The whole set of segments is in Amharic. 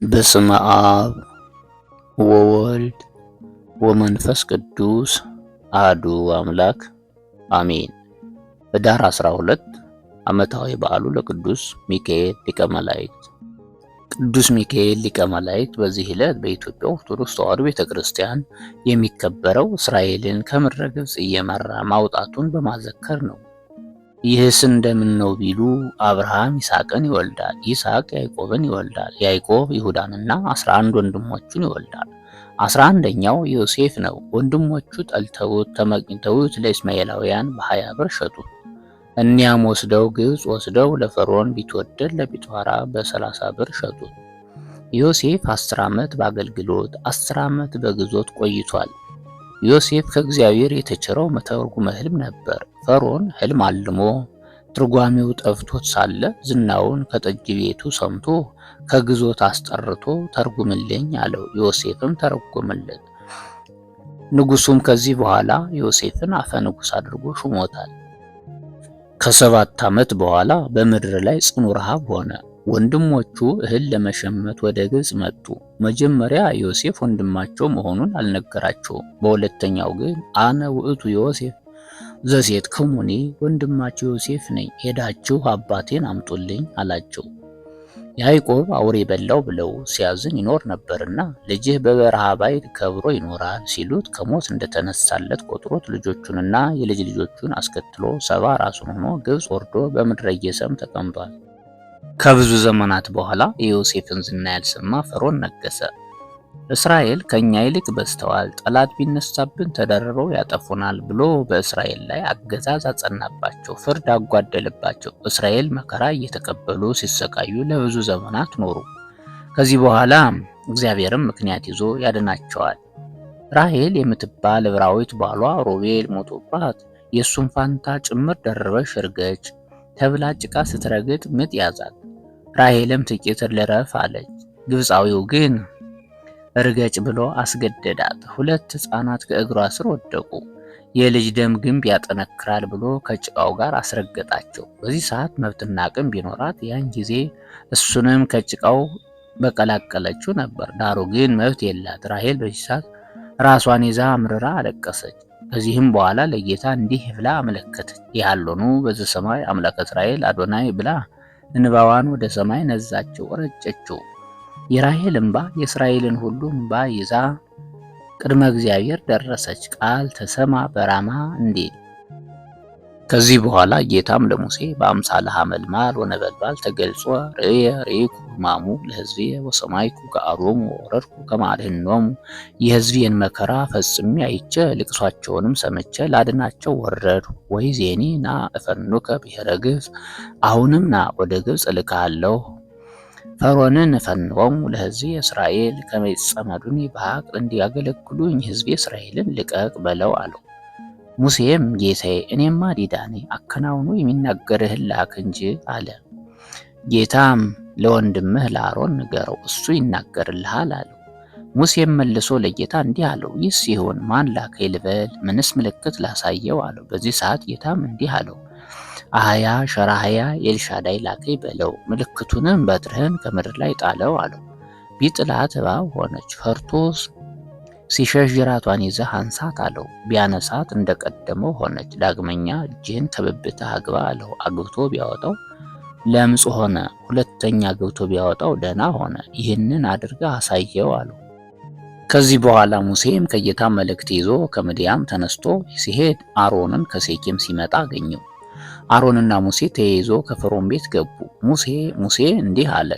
በስመ አብ ወወልድ ወመንፈስ ቅዱስ አሐዱ አምላክ አሜን። ኅዳር 12 ዓመታዊ በዓሉ ለቅዱስ ሚካኤል ሊቀ መላእክት። ቅዱስ ሚካኤል ሊቀ መላእክት በዚህ ዕለት በኢትዮጵያ ኦርቶዶክስ ተዋሕዶ ቤተክርስቲያን የሚከበረው እስራኤልን ከምድረ ግብጽ እየመራ ማውጣቱን በማዘከር ነው። ይህስ እንደምን ነው ቢሉ አብርሃም ይስሐቅን ይወልዳል፣ ይስሐቅ ያዕቆብን ይወልዳል፣ ያዕቆብ ይሁዳንና 11 ወንድሞቹን ይወልዳል። 11ኛው ዮሴፍ ነው። ወንድሞቹ ጠልተውት ተመቅኝተውት ለእስማኤላውያን በ20 ብር ሸጡት። እኒያም ወስደው ግብጽ ወስደው ለፈርዖን ቢትወደድ ለጲጥፋራ በ30 ብር ሸጡት። ዮሴፍ 10 ዓመት በአገልግሎት 10 ዓመት በግዞት ቆይቷል። ዮሴፍ ከእግዚአብሔር የተቸረው መተርጉመ ሕልም ነበር። ፈርዖን ሕልም አልሞ ትርጓሜው ጠፍቶት ሳለ ዝናውን ከጠጅ ቤቱ ሰምቶ ከግዞት አስጠርቶ ተርጉምልኝ አለው። ዮሴፍም ተረጎመለት። ንጉሱም ከዚህ በኋላ ዮሴፍን አፈ ንጉስ አድርጎ ሹሞታል። ከ7 ዓመት በኋላ በምድር ላይ ጽኑ ረሃብ ሆነ። ወንድሞቹ እህል ለመሸመት ወደ ግብጽ መጡ። መጀመሪያ ዮሴፍ ወንድማቸው መሆኑን አልነገራቸውም። በሁለተኛው ግን አነ ውእቱ ዮሴፍ ዘሴትክሙኒ ወንድማቸው ዮሴፍ ነኝ፣ ሄዳችሁ አባቴን አምጡልኝ አላቸው። ያዕቆብ አውሬ በላው ብለው ሲያዝን ይኖር ነበርና ልጅህ በበረሃ ባይድ ከብሮ ይኖራል ሲሉት ከሞት እንደተነሳለት ቆጥሮት ልጆቹንና የልጅ ልጆቹን አስከትሎ 70 ራሱን ሆኖ ግብጽ ወርዶ በምድረ ጌሤም ተቀምጧል። ከብዙ ዘመናት በኋላ የዮሴፍን ዝና ያልሰማ ፈርዖን ነገሰ። እስራኤል ከኛ ይልቅ በዝተዋል፣ ጠላት ቢነሳብን ተደርበው ያጠፉናል ብሎ በእስራኤል ላይ አገዛዝ አጸናባቸው፣ ፍርድ አጓደለባቸው። እስራኤል መከራ እየተቀበሉ ሲሰቃዩ ለብዙ ዘመናት ኖሩ። ከዚህ በኋላ እግዚአብሔርም ምክንያት ይዞ ያድናቸዋል። ራሔል የምትባል ዕብራዊት ባሏ ሮቤል ሞቶባት የእሱን ፋንታ ጭምር ደርበሽ እርገች ተብላ ጭቃ ስትረግጥ ምጥ ያዛት። ራሔልም ጥቂት ልረፍ አለች። ግብፃዊው ግን እርገጭ ብሎ አስገደዳት። 2 ሕፃናት ከእግሯ ስር ወደቁ። የልጅ ደም ግንብ ያጠነክራል ብሎ ከጭቃው ጋር አስረገጣቸው። በዚህ ሰዓት መብትና አቅም ቢኖራት ያን ጊዜ እሱንም ከጭቃው በቀላቀለችው ነበር። ዳሩ ግን መብት የላት። ራሔል በዚህ ሰዓት ራሷን ይዛ አምርራ አለቀሰች። ከዚህም በኋላ ለጌታ እንዲህ ብላ አመለከተች። ያለኑ በዚህ ሰማይ አምላከ እስራኤል አዶናይ ብላ እንባዋን ወደ ሰማይ ነዛቸው፣ ረጨችው። የራሔል እንባ የእስራኤልን ሁሉ እንባ ይዛ ቅድመ እግዚአብሔር ደረሰች። ቃል ተሰማ በራማ እንዲል። ከዚህ በኋላ ጌታም ለሙሴ በአምሳለ ሐመልማል ወነበልባል ተገልጾ ርኢኩ ሕማሙ ለሕዝቤ ወሰማይኩ ገአሮሙ ወረድኩ ከማልህኖሙ የሕዝቤን መከራ ፈጽሜ አይቼ ልቅሷቸውንም ሰምቼ ላድናቸው ወረዱ። ወይዜኒ ና እፈኑከ ብሔረ ግብጽ አሁንም ና ወደ ግብጽ እልክሃለሁ። ፈርዖንን እፈንዎሙ ለሕዝቤ እስራኤል ከመ ይጸመዱኒ በሐቅል እንዲያገለግሉኝ ሕዝቤ እስራኤልን ልቀቅ በለው አለው። ሙሴም ጌታዬ እኔማ ዲዳ ነኝ፣ አከናውኑ የሚናገርህን ላክ እንጂ አለ። ጌታም ለወንድምህ ለአሮን ንገረው፣ እሱ ይናገርልሃል አለው። ሙሴም መልሶ ለጌታ እንዲህ አለው፣ ይህስ ይሁን ማን ላከኝ ልበል? ምንስ ምልክት ላሳየው አለው። በዚህ ሰዓት ጌታም እንዲህ አለው፣ አህያ ሸራህያ ኤልሻዳይ ላከኝ በለው፣ ምልክቱንም በትርህን ከምድር ላይ ጣለው አለው። ቢጥላት እባብ ሆነች። ፈርቶስ ሲሸሽ ጅራቷን ይዘህ አንሳት አለው። ቢያነሳት እንደቀደመው ሆነች። ዳግመኛ እጅህን ከብብትህ አግባ አለው። አግብቶ ቢያወጣው ለምጽ ሆነ። ሁለተኛ አግብቶ ቢያወጣው ደህና ሆነ። ይህንን አድርገህ አሳየው አለው። ከዚህ በኋላ ሙሴም ከጌታ መልእክት ይዞ ከምድያም ተነስቶ ሲሄድ አሮንን ከሴኬም ሲመጣ አገኘው። አሮንና ሙሴ ተያይዞ ከፈርዖን ቤት ገቡ። ሙሴ እንዲህ አለ፣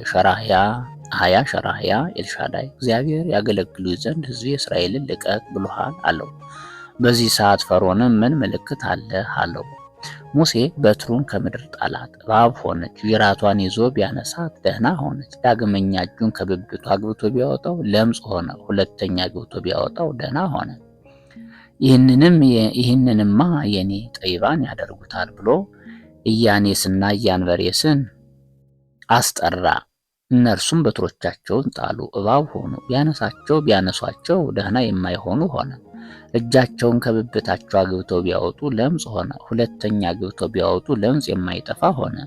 አህያ ሸራህያ ኤልሻዳይ እግዚአብሔር ያገለግሉ ዘንድ ሕዝቤ እስራኤልን ልቀቅ ብሎሃል አለው። በዚህ ሰዓት ፈርዖንም ምን ምልክት አለ አለው። ሙሴ በትሩን ከምድር ጣላት፣ እባብ ሆነች። ጅራቷን ይዞ ቢያነሳት ደህና ሆነች። ዳግመኛ እጁን ከብብቱ አግብቶ ቢያወጣው ለምጽ ሆነ። ሁለተኛ አግብቶ ቢያወጣው ደህና ሆነ። ይህንንማ የኔ ጠቢባን ያደርጉታል ብሎ ኢያኔስና ኢያንበሬስን አስጠራ። እነርሱም በትሮቻቸውን ጣሉ፣ እባብ ሆኑ። ቢያነሷቸው ደህና የማይሆኑ ሆነ። እጃቸውን ከብብታቸው አግብተው ቢያወጡ ለምጽ ሆነ። ሁለተኛ አግብተው ቢያወጡ ለምጽ የማይጠፋ ሆነ።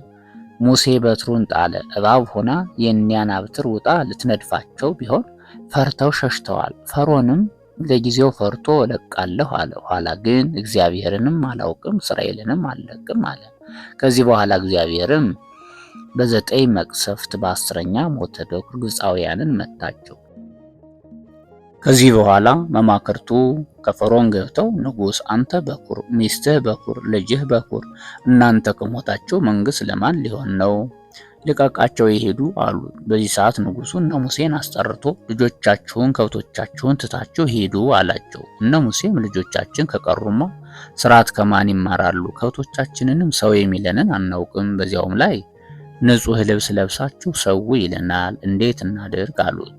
ሙሴ በትሩን ጣለ። እባብ ሆና የእኒያን አብትር ውጣ ልትነድፋቸው ቢሆን ፈርተው ሸሽተዋል። ፈርዖንም ለጊዜው ፈርቶ እለቃለሁ አለ። ኋላ ግን እግዚአብሔርንም አላውቅም እስራኤልንም አልለቅም አለ። ከዚህ በኋላ እግዚአብሔርም በ9 መቅሰፍት በ10ኛ ሞተ ግብፃውያንን መታቸው። ከዚህ በኋላ መማክርቱ ከፈርዖን ገብተው ንጉሥ አንተ በኩር፣ ሚስትህ በኩር፣ ልጅህ በኩር፣ እናንተ ከሞታችሁ መንግስት ለማን ሊሆን ነው? ልቀቃቸው ይሄዱ አሉ። በዚህ ሰዓት ንጉሡ እነ ሙሴን አስጠርቶ ልጆቻችሁን ከብቶቻችሁን ትታችሁ ሂዱ አላቸው። እነ ሙሴም ልጆቻችን ከቀሩማ ስርዓት ከማን ይማራሉ? ከብቶቻችንንም ሰው የሚለንን አናውቅም። በዚያውም ላይ ንጹሕ ልብስ ለብሳችሁ ሰው ይለናል፣ እንዴት እናድርግ አሉት።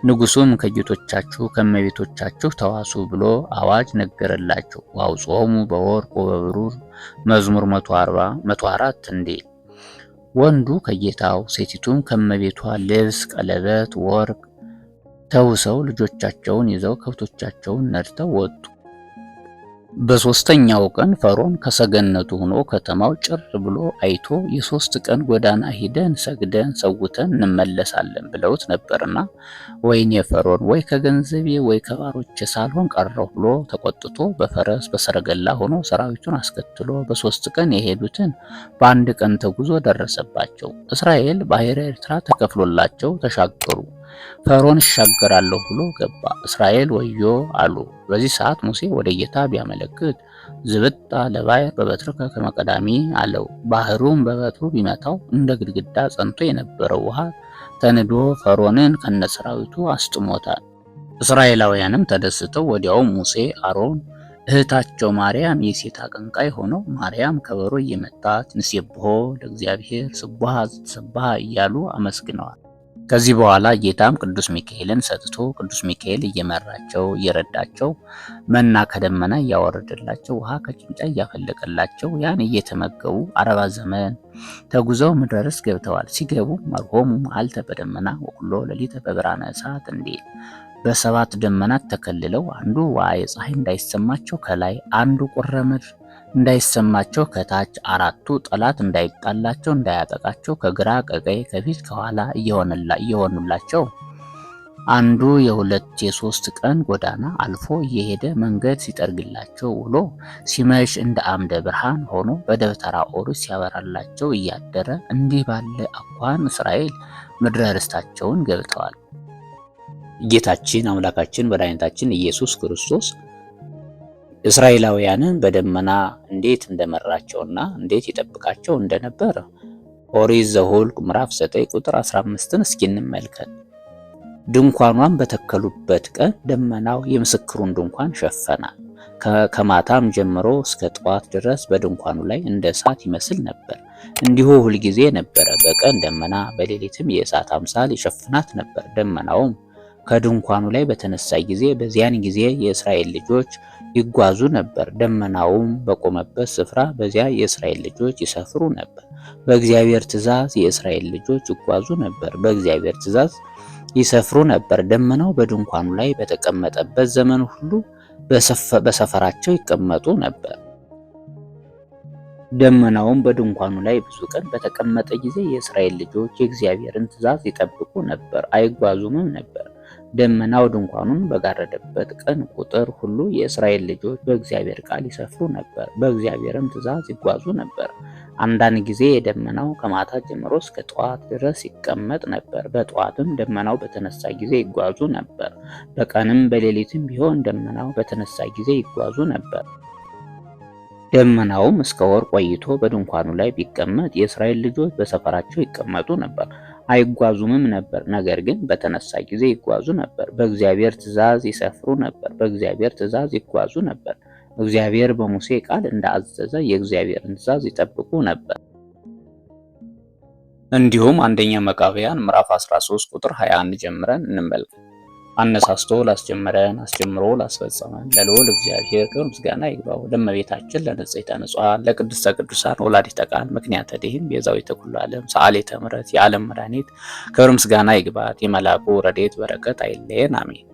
ንጉሡም ከጌቶቻችሁ ከመቤቶቻችሁ ተዋሱ ብሎ አዋጅ ነገረላቸው። ዋውጾሙ በወርቅ ወበብሩር መዝሙር 104 እንዲል ወንዱ ከጌታው ሴቲቱም ከመቤቷ ልብስ፣ ቀለበት፣ ወርቅ ተውሰው ልጆቻቸውን ይዘው ከብቶቻቸውን ነድተው ወጡ። በ3ኛው ቀን ፈርዖን ከሰገነቱ ሆኖ ከተማው ጭር ብሎ አይቶ የ3 ቀን ጎዳና ሂደን ሰግደን ሰውተን እንመለሳለን ብለውት ነበርና ወይኔ ፈርዖን ወይ ከገንዘቤ ወይ ከባሮቼ ሳልሆን ቀረሁ ብሎ ተቆጥቶ በፈረስ በሰረገላ ሆኖ ሰራዊቱን አስከትሎ በ3 ቀን የሄዱትን በ1 ቀን ተጉዞ ደረሰባቸው። እስራኤል ባሕረ ኤርትራ ተከፍሎላቸው ተሻገሩ። ፈርዖን እሻገራለሁ ብሎ ገባ። እስራኤል ወዮ አሉ። በዚህ ሰዓት ሙሴ ወደ ጌታ ቢያመለክት ዝብጣ ለባሕር በበትርከ ከመቀዳሚ አለው። ባህሩም በበትሩ ቢመታው እንደ ግድግዳ ጸንቶ የነበረው ውሃ ተንዶ ፈርዖንን ከነሰራዊቱ አስጥሞታል። እስራኤላውያንም ተደስተው ወዲያው ሙሴ፣ አሮን፣ እህታቸው ማርያም የሴት አቀንቃይ ሆነው ማርያም ከበሮ እየመታች ንሴብሖ ለእግዚአብሔር ስቡሐ ዘተሰብሐ እያሉ አመስግነዋል። ከዚህ በኋላ ጌታም ቅዱስ ሚካኤልን ሰጥቶ ቅዱስ ሚካኤል እየመራቸው እየረዳቸው መና ከደመና እያወረደላቸው ውሃ ከጭንጫ እያፈለቀላቸው ያን እየተመገቡ 40 ዘመን ተጉዘው ምድረ ርስት ገብተዋል። ሲገቡ መርሆሙ መዓልተ በደመና ወኩሎ ሌሊተ በብርሃነ እሳት እንዲል በ7 ደመናት ተከልለው አንዱ ዋዕየ ፀሐይ እንዳይሰማቸው ከላይ፣ አንዱ ቁረ ምድር እንዳይሰማቸው ከታች፣ 4ቱ ጠላት እንዳይጣላቸው እንዳያጠቃቸው ከግራ ከቀኝ ከፊት ከኋላ እየሆኑላቸው አንዱ የ2 የ3 ቀን ጎዳና አልፎ እየሄደ መንገድ ሲጠርግላቸው ውሎ ሲመሽ እንደ አምደ ብርሃን ሆኖ በደብተራ ኦሪት ሲያበራላቸው እያደረ እንዲህ ባለ አኳኋን እስራኤል ምድረ ርስታቸውን ገብተዋል። ጌታችን አምላካችን መድኃኒታችን ኢየሱስ ክርስቶስ እስራኤላውያንን በደመና እንዴት እንደመራቸውና እንዴት ይጠብቃቸው እንደነበር ኦሪት ዘኍልቍ ምዕራፍ 9 ቁጥር 15ን እስኪ እንመልከት። ድንኳኗን በተከሉበት ቀን ደመናው የምስክሩን ድንኳን ሸፈናል። ከማታም ጀምሮ እስከ ጠዋት ድረስ በድንኳኑ ላይ እንደ እሳት ይመስል ነበር። እንዲሁ ሁልጊዜ ነበረ። በቀን ደመና በሌሊትም የእሳት አምሳል ይሸፍናት ነበር። ደመናውም ከድንኳኑ ላይ በተነሳ ጊዜ በዚያን ጊዜ የእስራኤል ልጆች ይጓዙ ነበር። ደመናውም በቆመበት ስፍራ በዚያ የእስራኤል ልጆች ይሰፍሩ ነበር። በእግዚአብሔር ትእዛዝ የእስራኤል ልጆች ይጓዙ ነበር፣ በእግዚአብሔር ትእዛዝ ይሰፍሩ ነበር። ደመናው በድንኳኑ ላይ በተቀመጠበት ዘመን ሁሉ በሰፈራቸው ይቀመጡ ነበር። ደመናውም በድንኳኑ ላይ ብዙ ቀን በተቀመጠ ጊዜ የእስራኤል ልጆች የእግዚአብሔርን ትእዛዝ ይጠብቁ ነበር፣ አይጓዙምም ነበር። ደመናው ድንኳኑን በጋረደበት ቀን ቁጥር ሁሉ የእስራኤል ልጆች በእግዚአብሔር ቃል ይሰፍሩ ነበር፣ በእግዚአብሔርም ትእዛዝ ይጓዙ ነበር። አንዳንድ ጊዜ የደመናው ከማታ ጀምሮ እስከ ጠዋት ድረስ ይቀመጥ ነበር። በጠዋትም ደመናው በተነሳ ጊዜ ይጓዙ ነበር። በቀንም በሌሊትም ቢሆን ደመናው በተነሳ ጊዜ ይጓዙ ነበር። ደመናውም እስከ ወር ቆይቶ በድንኳኑ ላይ ቢቀመጥ የእስራኤል ልጆች በሰፈራቸው ይቀመጡ ነበር፣ አይጓዙምም ነበር። ነገር ግን በተነሳ ጊዜ ይጓዙ ነበር፣ በእግዚአብሔር ትእዛዝ ይሰፍሩ ነበር፣ በእግዚአብሔር ትእዛዝ ይጓዙ ነበር። እግዚአብሔር በሙሴ ቃል እንዳዘዘ የእግዚአብሔርን ትእዛዝ ይጠብቁ ነበር። እንዲሁም አንደኛ መቃብያን ምዕራፍ 13 ቁጥር 21 ጀምረን እንመልከት። አነሳስቶ ላስጀመረን አስጀምሮ ላስፈጸመን ለልዑል እግዚአብሔር ክብር ምስጋና ይግባው። ለእመቤታችን ለንጽሕተ ንጹሐን ለቅድስተ ቅዱሳን ወላዲተ ቃል ምክንያተ ድኂን ቤዛዊተ ኩሉ ዓለም ሰአሊተ ምሕረት የዓለም መድኃኒት ክብር ምስጋና ይግባት። የመልአኩ ረድኤት በረከት አይለየን። አሜን።